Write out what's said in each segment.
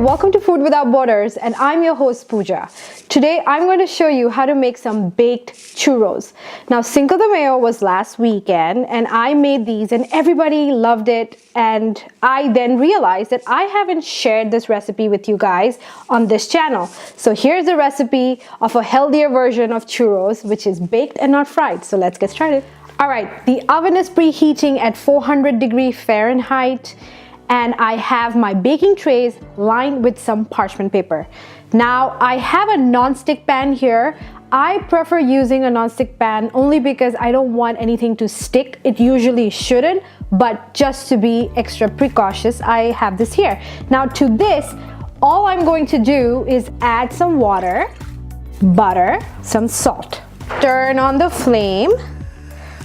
welcome to Food Without Borders, and I'm your host Pooja. Today I'm going to show you how to make some baked churros. Now, Cinco de Mayo was last weekend and I made these and everybody loved it, and I then realized that I haven't shared this recipe with you guys on this channel. So here's the recipe of a healthier version of churros, which is baked and not fried. So let's get started. Alright, the oven is preheating at 400 degrees Fahrenheit. And I have my baking trays lined with some parchment paper. Now I have a non-stick pan here. I prefer using a non-stick pan only because I don't want anything to stick. It usually shouldn't, but just to be extra precautious, I have this here. Now to this, all I'm going to do is add some water, butter, some salt. Turn on the flame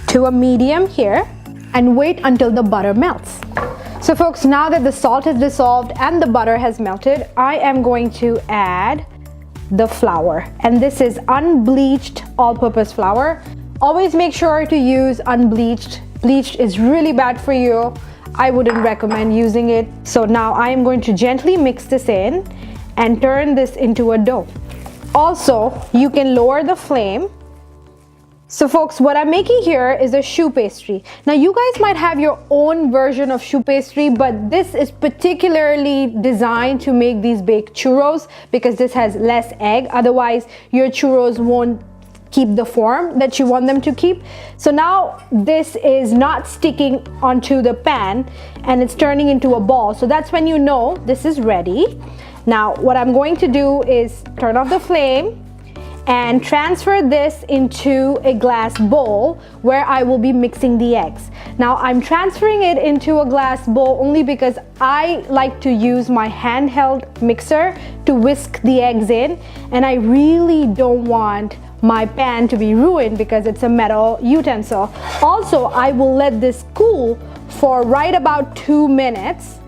to a medium here and wait until the butter melts. So folks, now that the salt is dissolved and the butter has melted, I am going to add the flour. And this is unbleached all-purpose flour. Always make sure to use unbleached. Bleached is really bad for you. I wouldn't recommend using it. So now I am going to gently mix this in and turn this into a dough. Also, you can lower the flame. So folks, what I'm making here is a choux pastry. Now you guys might have your own version of choux pastry, but this is particularly designed to make these baked churros because this has less egg. Otherwise, your churros won't keep the form that you want them to keep. So now this is not sticking onto the pan and it's turning into a ball. So that's when you know this is ready. Now what I'm going to do is turn off the flame and transfer this into a glass bowl where I will be mixing the eggs. Now I'm transferring it into a glass bowl only because I like to use my handheld mixer to whisk the eggs in, and I really don't want my pan to be ruined because it's a metal utensil. Also, I will let this cool for right about 2 minutes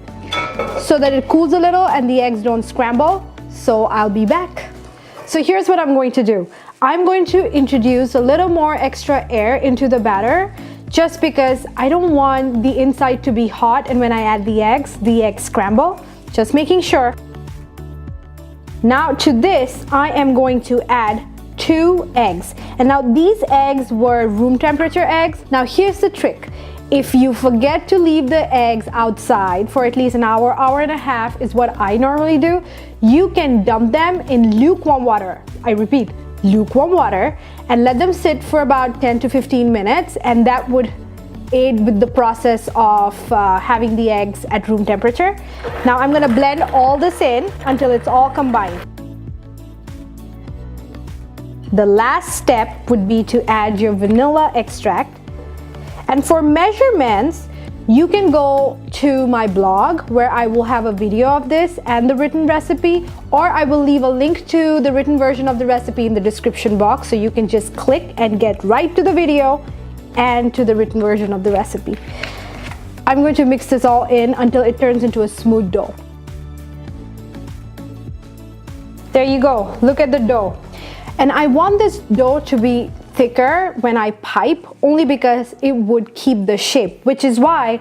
so that it cools a little and the eggs don't scramble. So I'll be back. So here's what I'm going to do. I'm going to introduce a little more extra air into the batter just because I don't want the inside to be hot, and when I add the eggs scramble. Just making sure. Now to this, I am going to add 2 eggs. And now these eggs were room temperature eggs. Now here's the trick. If you forget to leave the eggs outside for at least an hour, hour and a half is what I normally do, you can dump them in lukewarm water. I repeat, lukewarm water, and let them sit for about 10 to 15 minutes, and that would aid with the process of having the eggs at room temperature. Now I'm gonna blend all this in until it's all combined. The last step would be to add your vanilla extract. And for measurements, you can go to my blog where I will have a video of this and the written recipe, or I will leave a link to the written version of the recipe in the description box, so you can just click and get right to the video and to the written version of the recipe. I'm going to mix this all in until it turns into a smooth dough. There you go, look at the dough. And I want this dough to be thicker when I pipe, only because it would keep the shape, which is why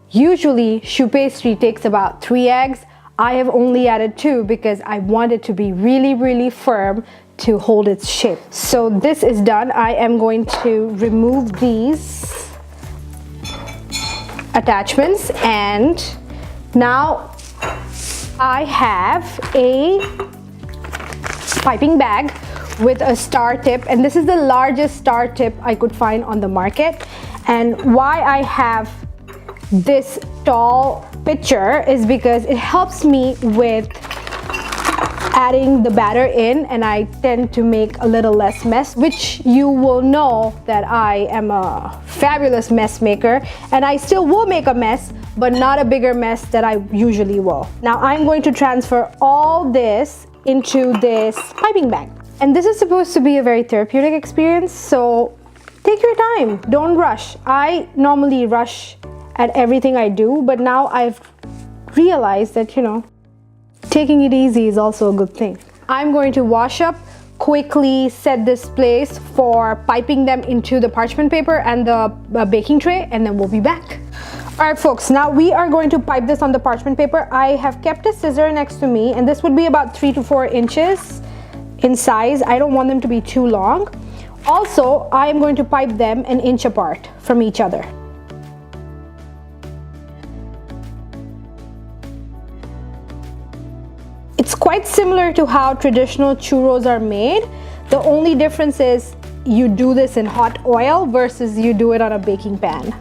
usually choux pastry takes about 3 eggs. I have only added 2 because I want it to be really, really firm to hold its shape. So this is done. I am going to remove these attachments, and now I have a piping bag with a star tip, and this is the largest star tip I could find on the market. And why I have this tall pitcher is because it helps me with adding the batter in, and I tend to make a little less mess, which you will know that I am a fabulous mess maker, and I still will make a mess, but not a bigger mess that I usually will. Now I'm going to transfer all this into this piping bag. And this is supposed to be a very therapeutic experience, so take your time, don't rush. I normally rush at everything I do, but now I've realized that, taking it easy is also a good thing. I'm going to wash up, quickly set this place for piping them into the parchment paper and the baking tray, and then we'll be back. All right, folks, now we are going to pipe this on the parchment paper. I have kept a scissor next to me, and this would be about 3 to 4 inches in size. I don't want them to be too long. Also, I am going to pipe them an inch apart from each other. It's quite similar to how traditional churros are made. The only difference is you do this in hot oil versus you do it on a baking pan.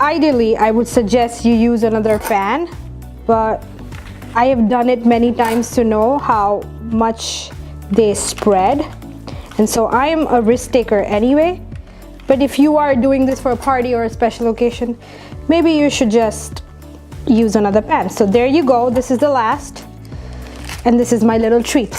Ideally, I would suggest you use another pan, but I have done it many times to know how much they spread. And so I am a risk taker anyway. But if you are doing this for a party or a special occasion, maybe you should just use another pan. So there you go. This is the last. And this is my little treat.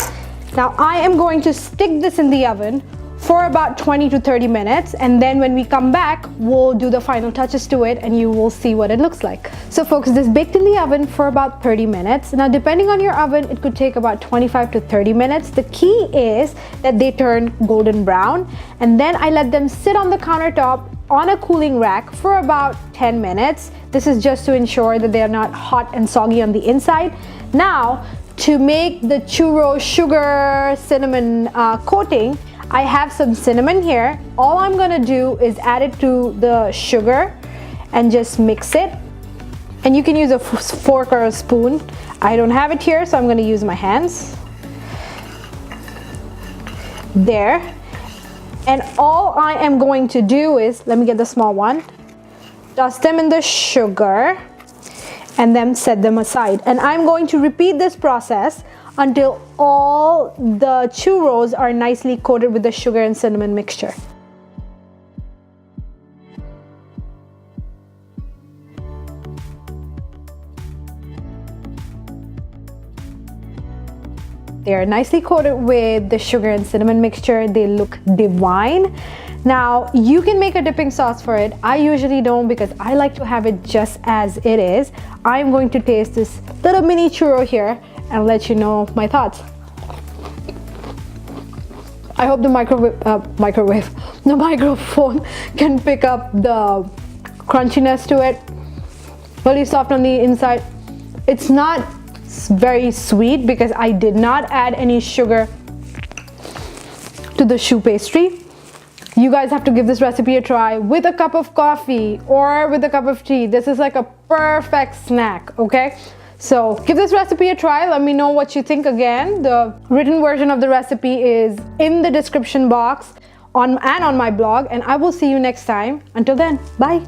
Now I am going to stick this in the oven for about 20 to 30 minutes, and then when we come back, we'll do the final touches to it and you will see what it looks like. So folks, this baked in the oven for about 30 minutes. Now depending on your oven, it could take about 25 to 30 minutes. The key is that they turn golden brown, and then I let them sit on the countertop on a cooling rack for about 10 minutes. This is just to ensure that they are not hot and soggy on the inside. Now, to make the churro sugar cinnamon coating, I have some cinnamon here. All I'm gonna do is add it to the sugar and just mix it. And you can use a fork or a spoon. I don't have it here, so I'm gonna use my hands. There. And all I am going to do is, let me get the small one, dust them in the sugar and then set them aside. And I'm going to repeat this process until all the churros are nicely coated with the sugar and cinnamon mixture. They are nicely coated with the sugar and cinnamon mixture. They look divine. Now, you can make a dipping sauce for it. I usually don't because I like to have it just as it is. I'm going to taste this little mini churro here and let you know my thoughts. I hope the the microphone can pick up the crunchiness to it. Really soft on the inside. It's not very sweet because I did not add any sugar to the choux pastry. You guys have to give this recipe a try with a cup of coffee or with a cup of tea. This is like a perfect snack, okay? So give this recipe a try. Let me know what you think. Again, the written version of the recipe is in the description box and on my blog, and I will see you next time. Until then, bye.